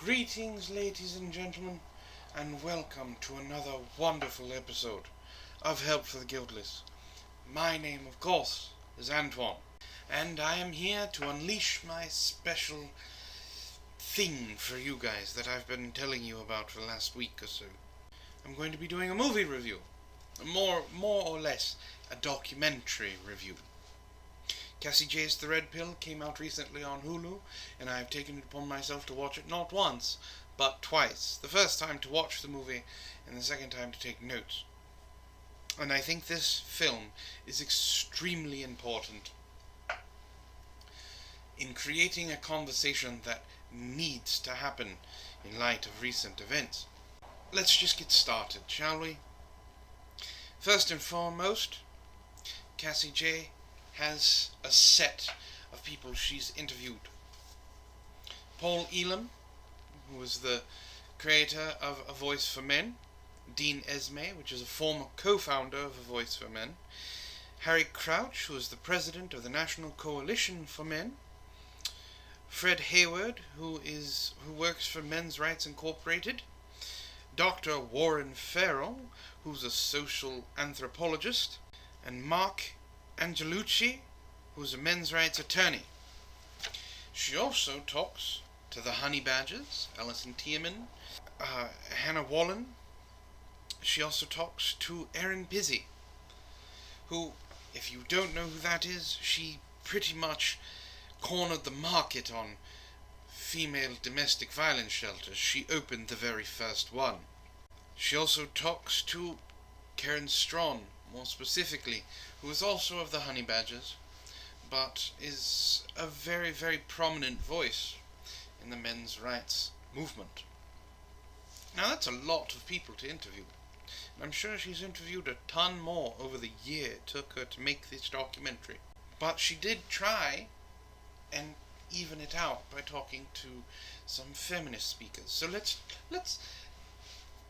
Greetings, ladies and gentlemen, and welcome to another wonderful episode of Help for the Guildless. My name, of course, is Antoine, and I am here to unleash my special thing for you guys that I've been telling you about for the last week or so. I'm going to be doing a movie review, more or less a documentary review. Cassie Jaye's The Red Pill came out recently on Hulu, and I have taken it upon myself to watch it not once, but twice. The first time to watch the movie, and the second time to take notes. And I think this film is extremely important in creating a conversation that needs to happen in light of recent events. Let's just get started, shall we? First and foremost, Cassie Jaye has a set of people she's interviewed. Paul Elam, who was the creator of A Voice for Men, Dean Esme, which is a former co-founder of A Voice for Men, Harry Crouch, who is the president of the National Coalition for Men, Fred Hayward, who works for Men's Rights Incorporated, Dr. Warren Farrell, who's a social anthropologist, and Mark Angelucci, who's a men's rights attorney. She also talks to the Honey Badgers, Alison Tierman, Hannah Wallen. She also talks to Erin Pizzi, who, if you don't know who that is, she pretty much cornered the market on female domestic violence shelters. She opened the very first one. She also talks to Karen Strawn, more specifically, who is also of the Honey Badgers, but is a very, very prominent voice in the men's rights movement. Now that's a lot of people to interview, and I'm sure she's interviewed a ton more over the year it took her to make this documentary. But she did try and even it out by talking to some feminist speakers. So let's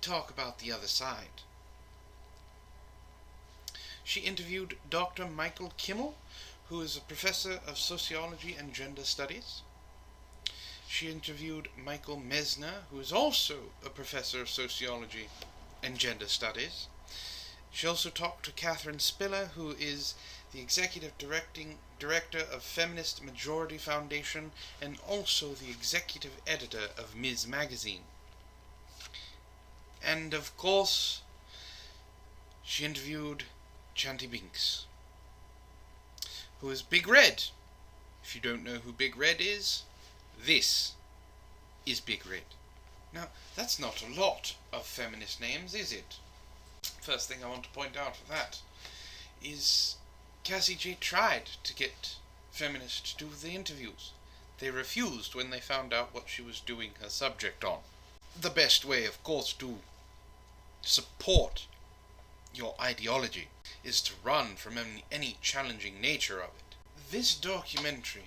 talk about the other side. She interviewed Dr. Michael Kimmel, who is a professor of sociology and gender studies. She interviewed Michael Mesner, who is also a professor of sociology and gender studies. She also talked to Catherine Spiller, who is the executive director of Feminist Majority Foundation and also the executive editor of Ms. Magazine. And of course, she interviewed Chanty Binks, who is Big Red. If you don't know who Big Red is, this is Big Red. Now, that's not a lot of feminist names, is it? First thing I want to point out for that is Cassie Jaye tried to get feminists to do the interviews. They refused when they found out what she was doing her subject on. The best way, of course, to support your ideology is to run from any challenging nature of it. This documentary,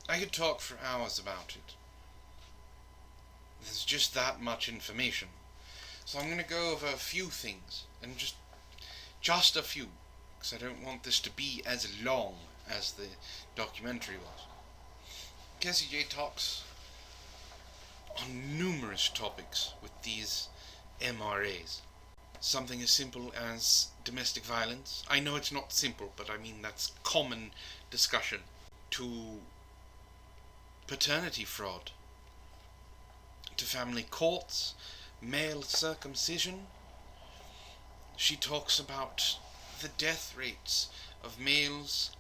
I could talk for hours about it. There's just that much information. So I'm going to go over a few things, and just a few, because I don't want this to be as long as the documentary was. Cassie Jaye talks on numerous topics with these MRAs. Something as simple as domestic violence. I know it's not simple, but I mean that's common discussion. To paternity fraud, to family courts, male circumcision. She talks about the death rates of males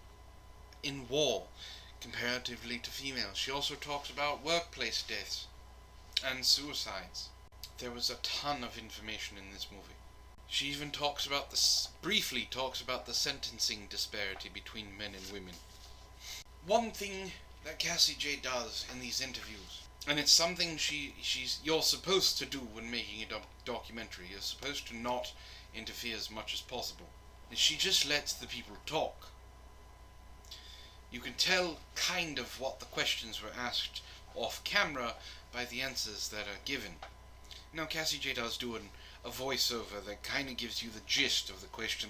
in war comparatively to females. She also talks about workplace deaths and suicides. There was a ton of information in this movie. She even briefly talks about the sentencing disparity between men and women. One thing that Cassie Jaye does in these interviews, and it's something you're supposed to do when making a documentary, you're supposed to not interfere as much as possible, is she just lets the people talk. You can tell kind of what the questions were asked off camera by the answers that are given. Now Cassie Jaye does do a voiceover that kind of gives you the gist of the question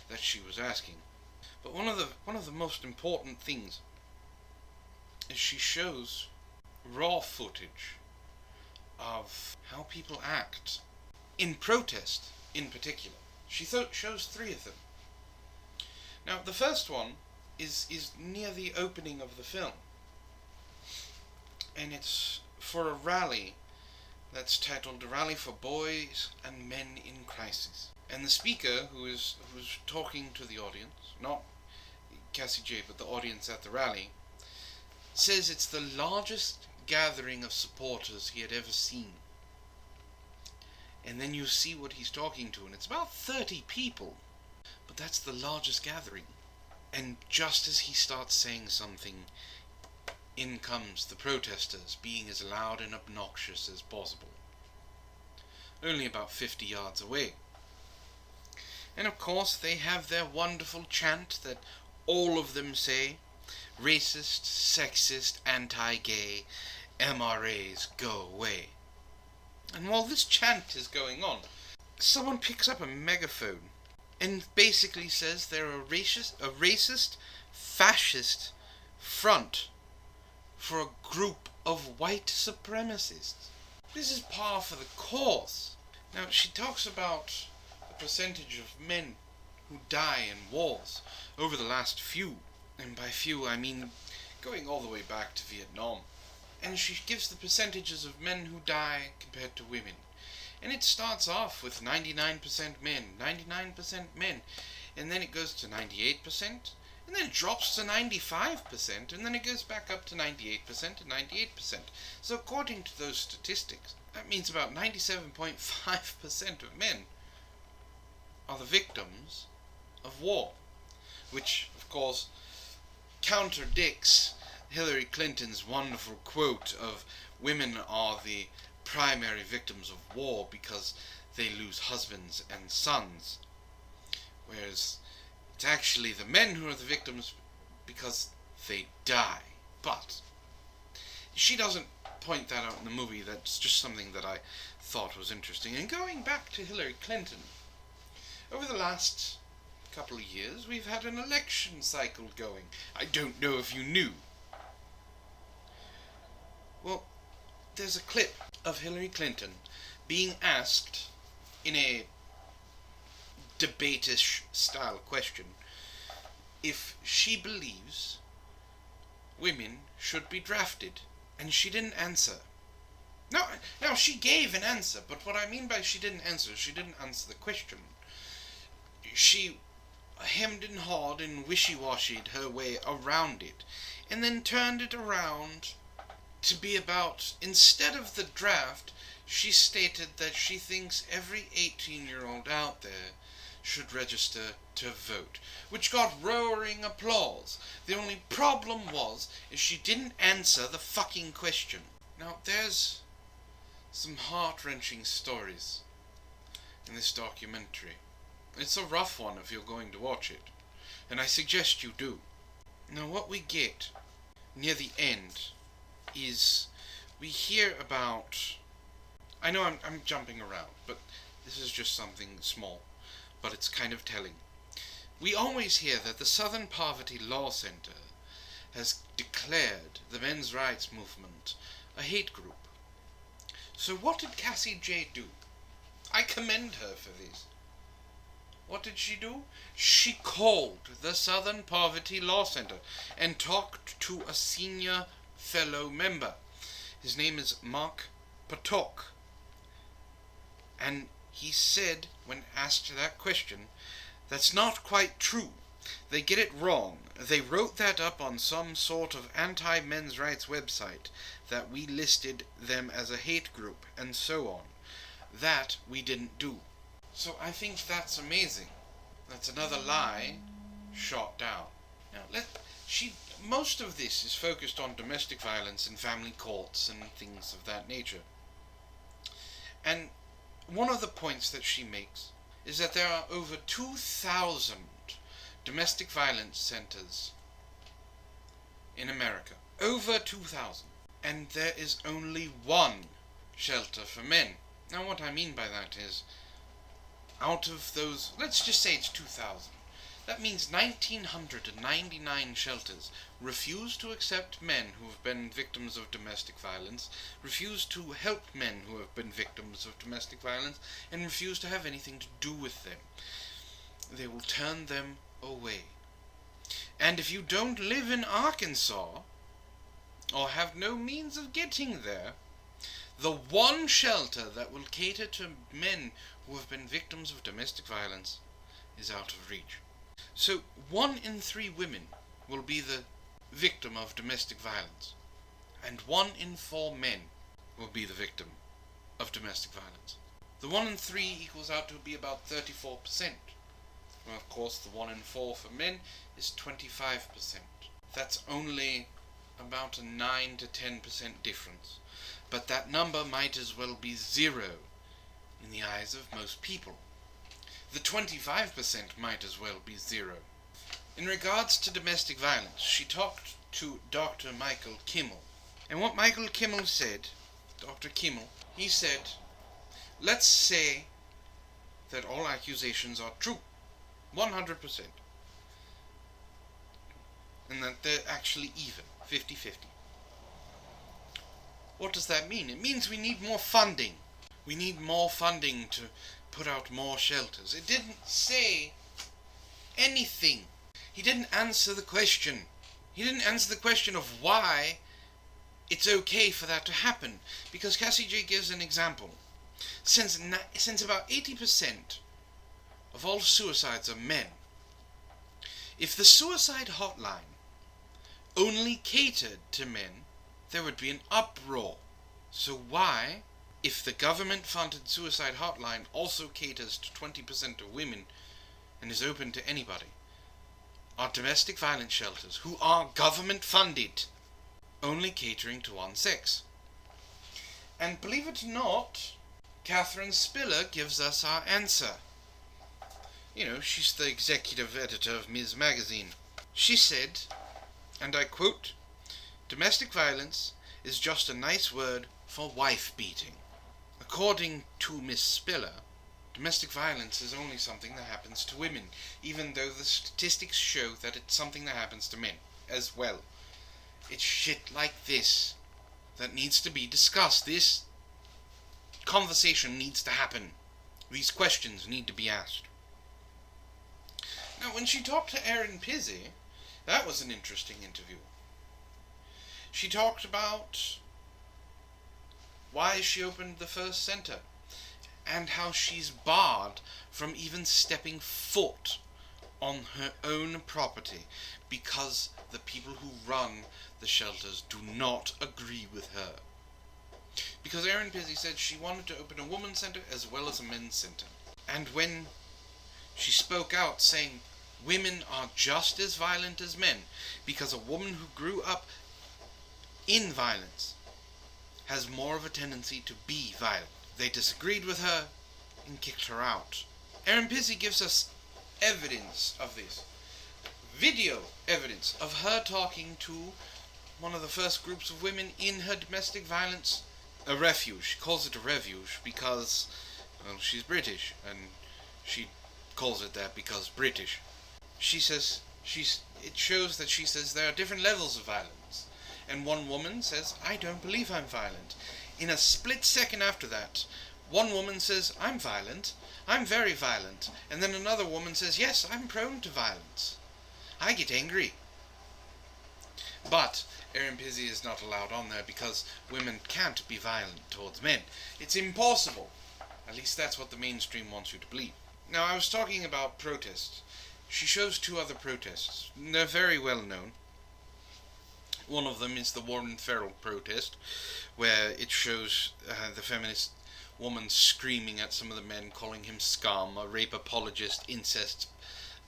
that she was asking. But one of the most important things is she shows raw footage of how people act in protest, in particular. She shows three of them. Now, the first one is near the opening of the film, and it's for a rally that's titled "A Rally for Boys and Men in Crisis." And the speaker, who's talking to the audience, not Cassie Jaye, but the audience at the rally, says it's the largest gathering of supporters he had ever seen. And then you see what he's talking to, and it's about 30 people. But that's the largest gathering. And just as he starts saying something, in comes the protesters, being as loud and obnoxious as possible. Only about 50 yards away. And of course they have their wonderful chant that all of them say: racist, sexist, anti-gay, MRAs go away. And while this chant is going on, someone picks up a megaphone and basically says they're a racist, fascist front for a group of white supremacists. This is par for the course. Now, she talks about the percentage of men who die in wars over the last few, and by few I mean going all the way back to Vietnam. And she gives the percentages of men who die compared to women. And it starts off with 99% men, 99% men, and then it goes to 98%, and then it drops to 95%, and then it goes back up to 98% and 98%. So according to those statistics, that means about 97.5% of men are the victims of war, which, of course, counterdicts Hillary Clinton's wonderful quote of women are the primary victims of war because they lose husbands and sons, whereas it's actually the men who are the victims because they die. But she doesn't point that out in the movie. That's just something that I thought was interesting. And going back to Hillary Clinton, over the last couple of years we've had an election cycle going. I don't know if you knew. Well, there's a clip of Hillary Clinton being asked in a debate-ish style question if she believes women should be drafted, and she didn't answer. Now she gave an answer, but what I mean by she didn't answer the question. She hemmed and hawed and wishy-washied her way around it, and then turned it around to be about, instead of the draft, she stated that she thinks every 18-year-old out there should register to vote, which got roaring applause. The only problem is she didn't answer the fucking question. Now, there's some heart-wrenching stories in this documentary. It's a rough one if you're going to watch it, and I suggest you do. Now, what we get near the end is we hear about... I know I'm jumping around, but this is just something small, but it's kind of telling. We always hear that the Southern Poverty Law Center has declared the men's rights movement a hate group. So what did Cassie Jaye do? I commend her for this. What did she do? She called the Southern Poverty Law Center and talked to a senior fellow member. His name is Mark Potok. And he said, when asked that question, that's not quite true. They get it wrong. They wrote that up on some sort of anti-men's rights website that we listed them as a hate group and so on. That we didn't do. So I think that's amazing. That's another lie shot down. Now, most of this is focused on domestic violence and family courts and things of that nature. And one of the points that she makes is that there are over 2,000 domestic violence centers in America. Over 2,000. And there is only one shelter for men. Now, what I mean by that is, out of those, let's just say it's 2,000. That means 1,999 shelters refuse to accept men who have been victims of domestic violence, refuse to help men who have been victims of domestic violence, and refuse to have anything to do with them. They will turn them away. And if you don't live in Arkansas, or have no means of getting there, the one shelter that will cater to men who have been victims of domestic violence is out of reach. So 1 in 3 women will be the victim of domestic violence, and 1 in 4 men will be the victim of domestic violence. The 1 in 3 equals out to be about 34%. Well, of course, the 1 in 4 for men is 25%. That's only about a 9 to 10% difference. But that number might as well be 0 in the eyes of most people. The 25% might as well be 0. In regards to domestic violence, she talked to Dr. Michael Kimmel. And what Michael Kimmel said, Dr. Kimmel, he said, let's say that all accusations are true, 100%. And that they're actually even, 50-50. What does that mean? It means we need more funding. We need more funding to put out more shelters. It didn't say anything. He didn't answer the question. He didn't answer the question of why it's okay for that to happen. Because Cassie Jaye gives an example. Since about 80% of all suicides are men, if the suicide hotline only catered to men, there would be an uproar. So why, if the government-funded suicide hotline also caters to 20% of women and is open to anybody, are domestic violence shelters, who are government-funded, only catering to one sex? And believe it or not, Catherine Spiller gives us our answer. You know, she's the executive editor of Ms. Magazine. She said, and I quote, "Domestic violence is just a nice word for wife beating." According to Miss Spiller, domestic violence is only something that happens to women, even though the statistics show that it's something that happens to men as well. It's shit like this that needs to be discussed. This conversation needs to happen. These questions need to be asked. Now, when she talked to Erin Pizzi, that was an interesting interview. She talked about why she opened the first center, and how she's barred from even stepping foot on her own property because the people who run the shelters do not agree with her. Because Erin Pizzi said she wanted to open a women's center as well as a men's center. And when she spoke out saying women are just as violent as men, because a woman who grew up in violence has more of a tendency to be violent. They disagreed with her and kicked her out. Erin Pizzi gives us evidence of this. Video evidence of her talking to one of the first groups of women in her domestic violence, a refuge. She calls it a refuge because, well, she's British, and she calls it that because British. She says, it shows that she says there are different levels of violence. And one woman says, "I don't believe I'm violent." In a split second after that, one woman says, "I'm violent. I'm very violent." And then another woman says, "Yes, I'm prone to violence. I get angry." But Erin Pizzi is not allowed on there because women can't be violent towards men. It's impossible. At least that's what the mainstream wants you to believe. Now, I was talking about protests. She shows 2 other protests. They're very well known. One of them is the Warren Farrell protest, where it shows the feminist woman screaming at some of the men, calling him scum, a rape apologist, incest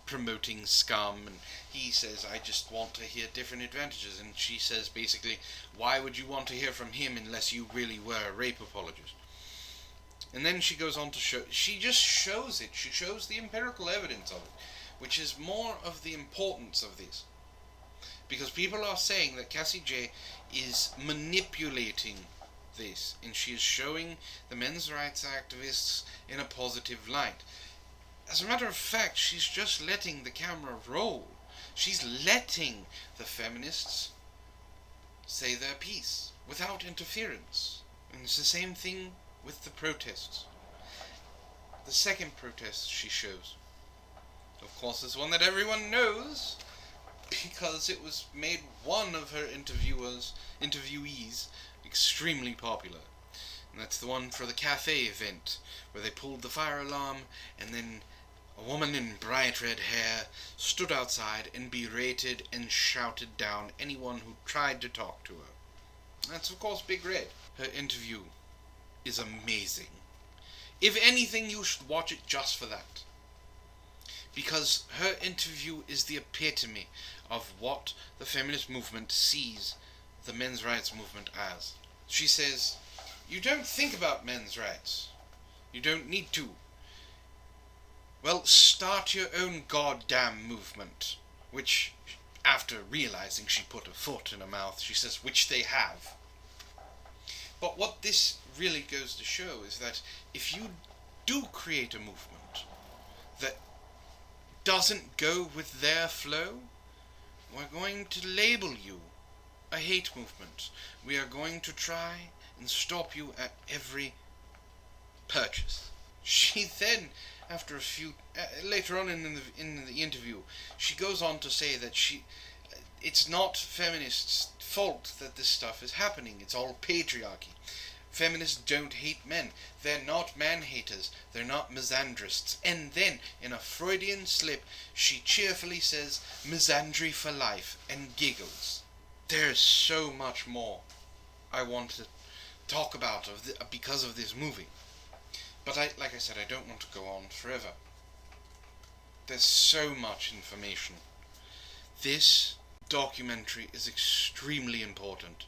promoting scum, and he says, "I just want to hear different advantages," and she says basically, "Why would you want to hear from him unless you really were a rape apologist?" And then she goes on to show, she just shows it, she shows the empirical evidence of it, which is more of the importance of this. Because people are saying that Cassie Jaye is manipulating this, and she is showing the men's rights activists in a positive light. As a matter of fact, she's just letting the camera roll. She's letting the feminists say their piece without interference. And it's the same thing with the protests. The second protest she shows, of course, is one that everyone knows, because it was made one of her interviewees extremely popular. And that's the one for the cafe event, where they pulled the fire alarm, and then a woman in bright red hair stood outside and berated and shouted down anyone who tried to talk to her. That's, of course, Big Red. Her interview is amazing. If anything, you should watch it just for that. Because her interview is the epitome of what the feminist movement sees the men's rights movement as. She says, "You don't think about men's rights. You don't need to. Well, start your own goddamn movement." Which, after realizing she put a foot in her mouth, she says, which they have. But what this really goes to show is that if you do create a movement that doesn't go with their flow, we're going to label you a hate movement. We are going to try and stop you at every purchase. She then, after a few, later on in the interview, she goes on to say that it's not feminists' fault that this stuff is happening. It's all patriarchy. Feminists don't hate men. They're not man-haters. They're not misandrists. And then, in a Freudian slip, she cheerfully says, "misandry for life," and giggles. There's so much more I want to talk about because of this movie. But like I said, I don't want to go on forever. There's so much information. This documentary is extremely important.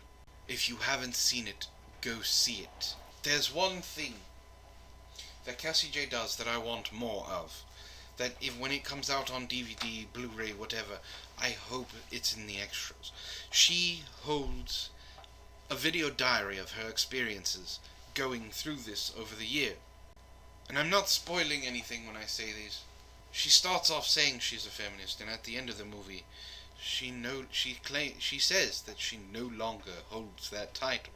If you haven't seen it, go see it. There's one thing that Cassie Jaye does that I want more of. That when it comes out on DVD, Blu-ray, whatever, I hope it's in the extras. She holds a video diary of her experiences going through this over the year. And I'm not spoiling anything when I say this. She starts off saying she's a feminist, and at the end of the movie, she says that she no longer holds that title.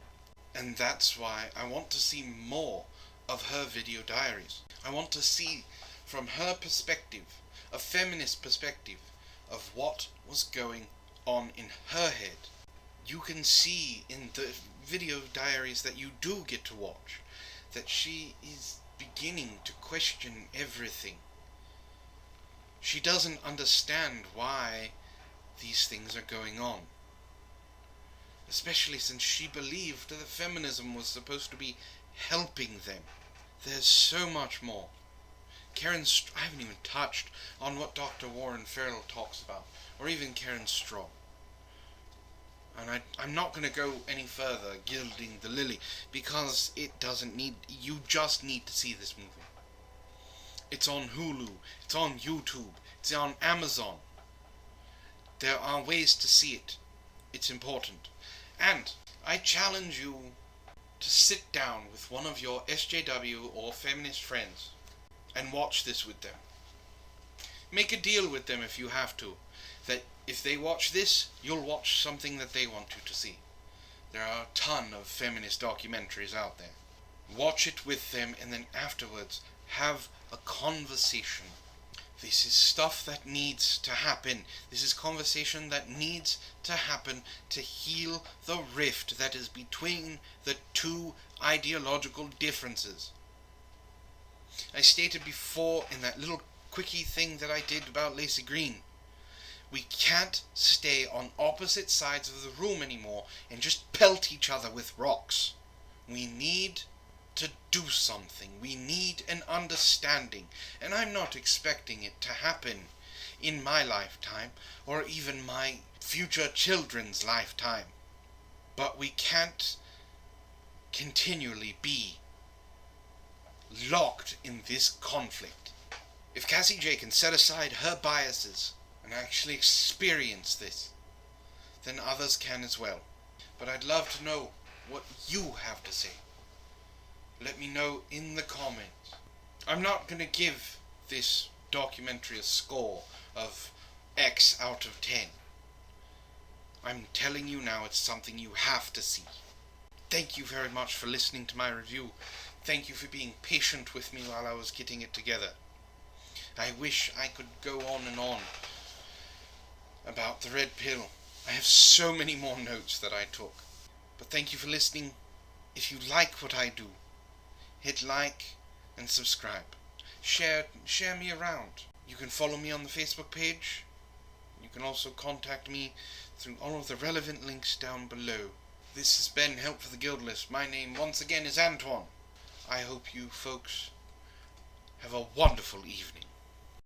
And that's why I want to see more of her video diaries. I want to see from her perspective, a feminist perspective, of what was going on in her head. You can see in the video diaries that you do get to watch that she is beginning to question everything. She doesn't understand why these things are going on. Especially since she believed that feminism was supposed to be helping them. There's so much more. I haven't even touched on what Dr. Warren Farrell talks about, or even Karen Strong. And I'm not going to go any further gilding the lily, because you just need to see this movie. It's on Hulu, it's on YouTube, it's on Amazon. There are ways to see it. It's important. And I challenge you to sit down with one of your SJW or feminist friends and watch this with them. Make a deal with them if you have to, that if they watch this, you'll watch something that they want you to see. There are a ton of feminist documentaries out there. Watch it with them, and then afterwards have a conversation. This is stuff that needs to happen. This is conversation that needs to happen to heal the rift that is between the two ideological differences. I stated before in that little quickie thing that I did about Lacey Green, we can't stay on opposite sides of the room anymore and just pelt each other with rocks. We need to do something. We need an understanding. And I'm not expecting it to happen in my lifetime or even my future children's lifetime. But we can't continually be locked in this conflict. If Cassie Jaye can set aside her biases and actually experience this, then others can as well. But I'd love to know what you have to say. Let me know in the comments. I'm not going to give this documentary a score of X out of 10. I'm telling you now, it's something you have to see. Thank you very much for listening to my review. Thank you for being patient with me while I was getting it together. I wish I could go on and on about the red pill. I have so many more notes that I took. But thank you for listening. If you like what I do, hit like and subscribe. Share me around. You can follow me on the Facebook page. You can also contact me through all of the relevant links down below. This has been Help for the Guildless. My name once again is Antoine. I hope you folks have a wonderful evening.